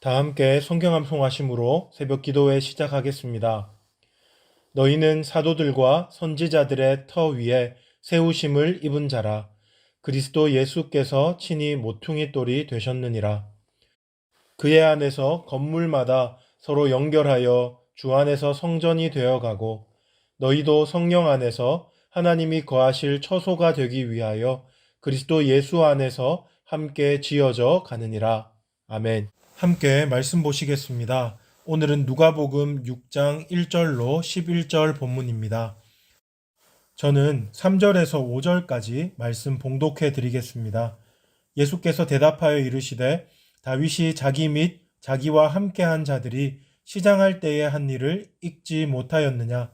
다 함께 성경 암송하심으로 새벽 기도회 시작하겠습니다. 너희는 사도들과 선지자들의 터 위에 세우심을 입은 자라. 그리스도 예수께서 친히 모퉁이 돌이 되셨느니라. 그의 안에서 건물마다 서로 연결하여 주 안에서 성전이 되어가고 너희도 성령 안에서 하나님이 거하실 처소가 되기 위하여 그리스도 예수 안에서 함께 지어져 가느니라. 아멘. 함께 말씀 보시겠습니다. 오늘은 누가복음 6장 1절로 11절 본문입니다. 저는 3절에서 5절까지 말씀 봉독해 드리겠습니다. 예수께서 대답하여 이르시되 다윗이 자기 및 자기와 함께한 자들이 시장할 때에 한 일을 읽지 못하였느냐.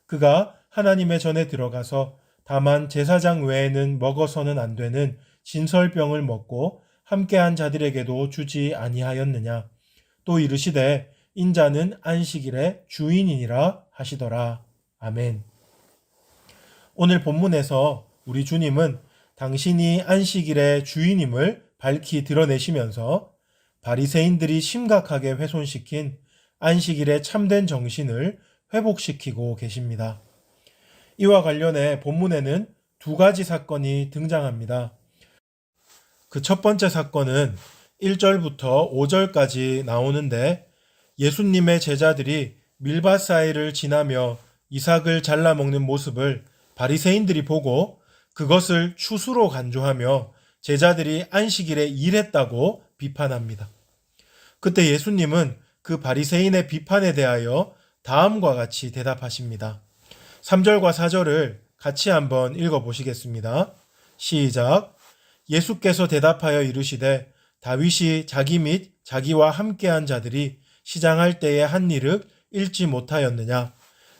그가 하나님의 전에 들어가서 다만 제사장 외에는 먹어서는 안 되는 진설병을 먹고 함께한 자들에게도 주지 아니하였느냐. 또 이르시되 인자는 안식일의 주인이니라 하시더라. 아멘. 오늘 본문에서 우리 주님은 당신이 안식일의 주인임을 밝히 드러내시면서 바리새인들이 심각하게 훼손시킨 안식일의 참된 정신을 회복시키고 계십니다. 이와 관련해 본문에는 두 가지 사건이 등장합니다. 그 첫 번째 사건은 1절부터 5절까지 나오는데 예수님의 제자들이 밀밭 사이를 지나며 이삭을 잘라 먹는 모습을 바리새인들이 보고 그것을 추수로 간주하며 제자들이 안식일에 일했다고 비판합니다. 그때 예수님은 그 바리새인의 비판에 대하여 다음과 같이 대답하십니다. 3절과 4절을 같이 한번 읽어보시겠습니다. 시작. 예수께서 대답하여 이르시되 다윗이 자기 및 자기와 함께한 자들이 시장할 때에 한 일을 읽지 못하였느냐.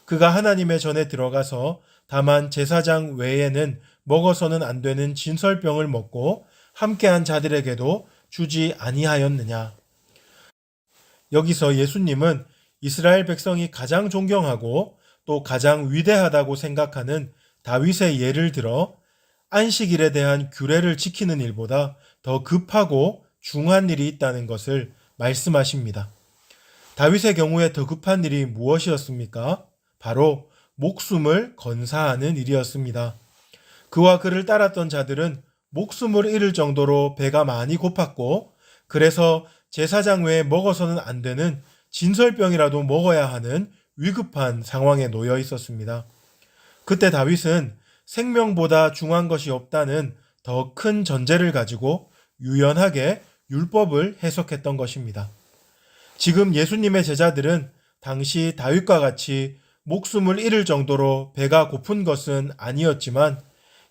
그가 하나님의 전에 들어가서 다만 제사장 외에는 먹어서는 안 되는 진설병을 먹고 함께한 자들에게도 주지 아니하였느냐. 여기서 예수님은 이스라엘 백성이 가장 존경하고 또 가장 위대하다고 생각하는 다윗의 예를 들어 안식일에 대한 규례를 지키는 일보다 더 급하고 중한 일이 있다는 것을 말씀하십니다. 다윗의 경우에 더 급한 일이 무엇이었습니까? 바로 목숨을 건사하는 일이었습니다. 그와 그를 따랐던 자들은 목숨을 잃을 정도로 배가 많이 고팠고 그래서 제사장 외에 먹어서는 안 되는 진설병이라도 먹어야 하는 위급한 상황에 놓여 있었습니다. 그때 다윗은 생명보다 중요한 것이 없다는 더 큰 전제를 가지고 유연하게 율법을 해석했던 것입니다. 지금 예수님의 제자들은 당시 다윗과 같이 목숨을 잃을 정도로 배가 고픈 것은 아니었지만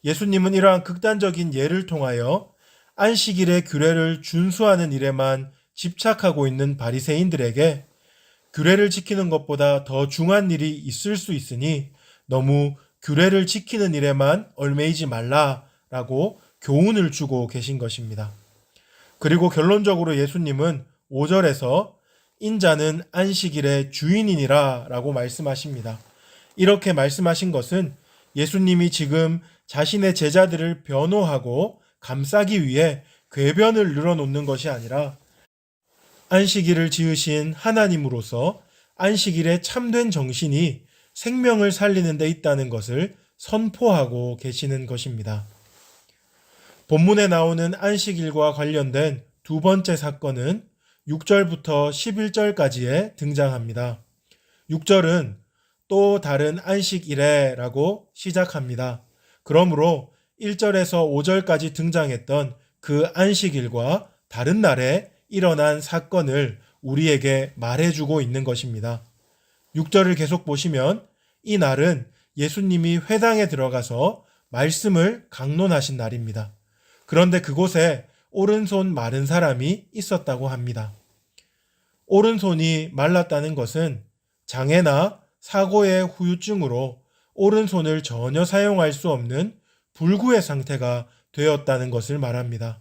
예수님은 이러한 극단적인 예를 통하여 안식일의 규례를 준수하는 일에만 집착하고 있는 바리새인들에게 규례를 지키는 것보다 더 중요한 일이 있을 수 있으니 너무 규례를 지키는 일에만 얽매이지 말라라고 교훈을 주고 계신 것입니다. 그리고 결론적으로 예수님은 5절에서 인자는 안식일의 주인이니라 라고 말씀하십니다. 이렇게 말씀하신 것은 예수님이 지금 자신의 제자들을 변호하고 감싸기 위해 궤변을 늘어놓는 것이 아니라 안식일을 지으신 하나님으로서 안식일의 참된 정신이 생명을 살리는 데 있다는 것을 선포하고 계시는 것입니다. 본문에 나오는 안식일과 관련된 두 번째 사건은 6절부터 11절까지에 등장합니다. 6절은 또 다른 안식일에 라고 시작합니다. 그러므로 1절에서 5절까지 등장했던 그 안식일과 다른 날에 일어난 사건을 우리에게 말해주고 있는 것입니다. 6절을 계속 보시면 이 날은 예수님이 회당에 들어가서 말씀을 강론하신 날입니다. 그런데 그곳에 오른손 마른 사람이 있었다고 합니다. 오른손이 말랐다는 것은 장애나 사고의 후유증으로 오른손을 전혀 사용할 수 없는 불구의 상태가 되었다는 것을 말합니다.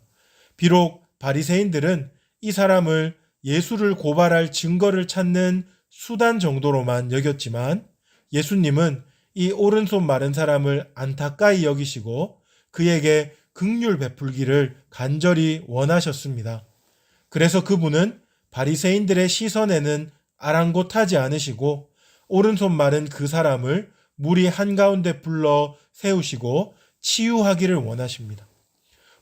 비록 바리새인들은 이 사람을 예수를 고발할 증거를 찾는 수단 정도로만 여겼지만 예수님은 이 오른손 마른 사람을 안타까이 여기시고 그에게 긍휼 베풀기를 간절히 원하셨습니다. 그래서 그분은 바리새인들의 시선에는 아랑곳하지 않으시고 오른손 마른 그 사람을 무리 한가운데 불러 세우시고 치유하기를 원하십니다.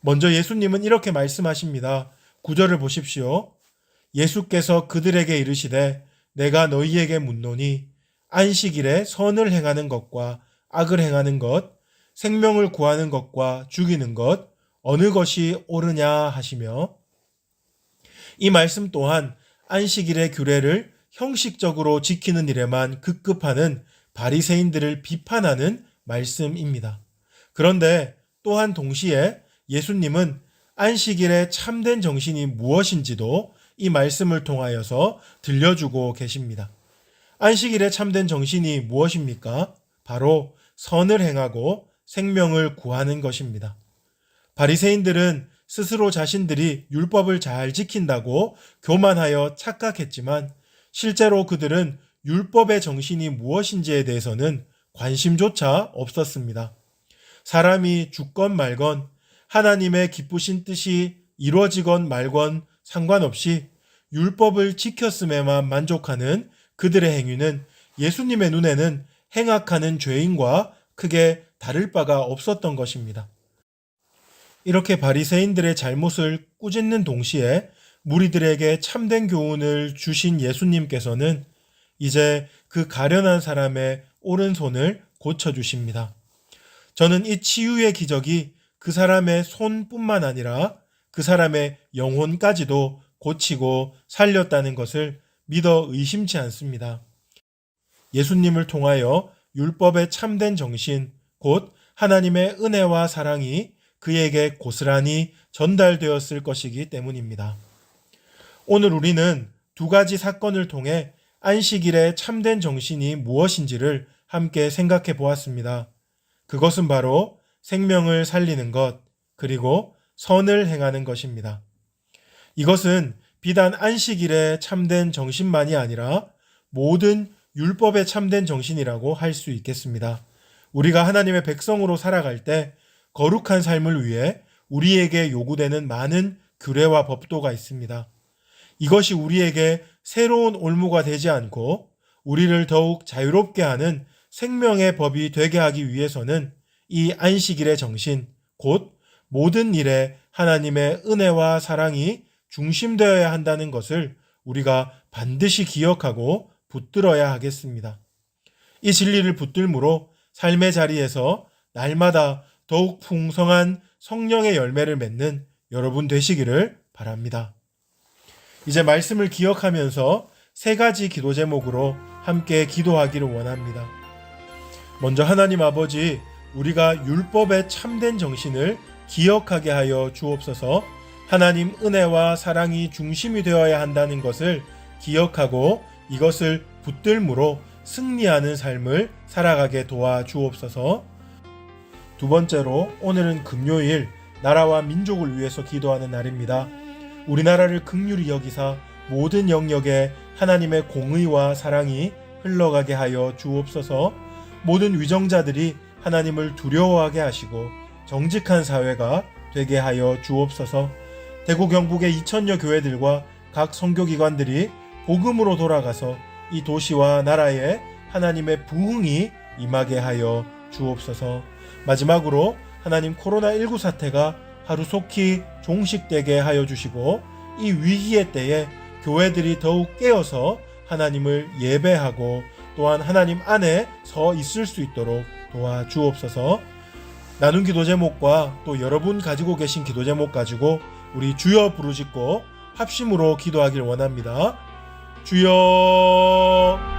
먼저 예수님은 이렇게 말씀하십니다. 9절을 보십시오. 예수께서 그들에게 이르시되 내가 너희에게 묻노니 안식일에 선을 행하는 것과 악을 행하는 것, 생명을 구하는 것과 죽이는 것 어느 것이 옳으냐 하시며, 이 말씀 또한 안식일의 규례를 형식적으로 지키는 일에만 급급하는 바리새인들을 비판하는 말씀입니다. 그런데 또한 동시에 예수님은 안식일의 참된 정신이 무엇인지도 이 말씀을 통하여서 들려주고 계십니다. 안식일의 참된 정신이 무엇입니까? 바로 선을 행하고 생명을 구하는 것입니다. 바리새인들은 스스로 자신들이 율법을 잘 지킨다고 교만하여 착각했지만 실제로 그들은 율법의 정신이 무엇인지에 대해서는 관심조차 없었습니다. 사람이 죽건 말건 하나님의 기쁘신 뜻이 이루어지건 말건 상관없이 율법을 지켰음에만 만족하는 그들의 행위는 예수님의 눈에는 행악하는 죄인과 크게 다를 바가 없었던 것입니다. 이렇게 바리새인들의 잘못을 꾸짖는 동시에 무리들에게 참된 교훈을 주신 예수님께서는 이제 그 가련한 사람의 오른손을 고쳐주십니다. 저는 이 치유의 기적이 그 사람의 손뿐만 아니라 그 사람의 영혼까지도 고치고 살렸다는 것을 믿어 의심치 않습니다. 예수님을 통하여 율법의 참된 정신, 곧 하나님의 은혜와 사랑이 그에게 고스란히 전달되었을 것이기 때문입니다. 오늘 우리는 두 가지 사건을 통해 안식일의 참된 정신이 무엇인지를 함께 생각해 보았습니다. 그것은 바로 생명을 살리는 것, 그리고 선을 행하는 것입니다. 이것은 비단 안식일의 참된 정신만이 아니라 모든 율법의 참된 정신이라고 할 수 있겠습니다. 우리가 하나님의 백성으로 살아갈 때 거룩한 삶을 위해 우리에게 요구되는 많은 규례와 법도가 있습니다. 이것이 우리에게 새로운 올무가 되지 않고 우리를 더욱 자유롭게 하는 생명의 법이 되게 하기 위해서는 이 안식일의 정신, 곧 모든 일에 하나님의 은혜와 사랑이 중심되어야 한다는 것을 우리가 반드시 기억하고 붙들어야 하겠습니다. 이 진리를 붙들므로 삶의 자리에서 날마다 더욱 풍성한 성령의 열매를 맺는 여러분 되시기를 바랍니다. 이제 말씀을 기억하면서 세 가지 기도 제목으로 함께 기도하기를 원합니다. 먼저 하나님 아버지, 우리가 율법의 참된 정신을 기억하게 하여 주옵소서. 하나님 은혜와 사랑이 중심이 되어야 한다는 것을 기억하고 이것을 붙들므로 승리하는 삶을 살아가게 도와주옵소서. 두 번째로, 오늘은 금요일 나라와 민족을 위해서 기도하는 날입니다. 우리나라를 긍휼히 여기사 모든 영역에 하나님의 공의와 사랑이 흘러가게 하여 주옵소서. 모든 위정자들이 하나님을 두려워하게 하시고 정직한 사회가 되게 하여 주옵소서. 대구 경북의 2000여 교회들과 각 선교기관들이 복음으로 돌아가서 이 도시와 나라에 하나님의 부흥이 임하게 하여 주옵소서. 마지막으로 하나님, 코로나19 사태가 하루속히 종식되게 하여 주시고 이 위기의 때에 교회들이 더욱 깨어서 하나님을 예배하고 또한 하나님 안에 서 있을 수 있도록 도와주옵소서. 나눈 기도 제목과 또 여러분 가지고 계신 기도 제목 가지고 우리 주여 부르짖고 합심으로 기도하길 원합니다. 주여.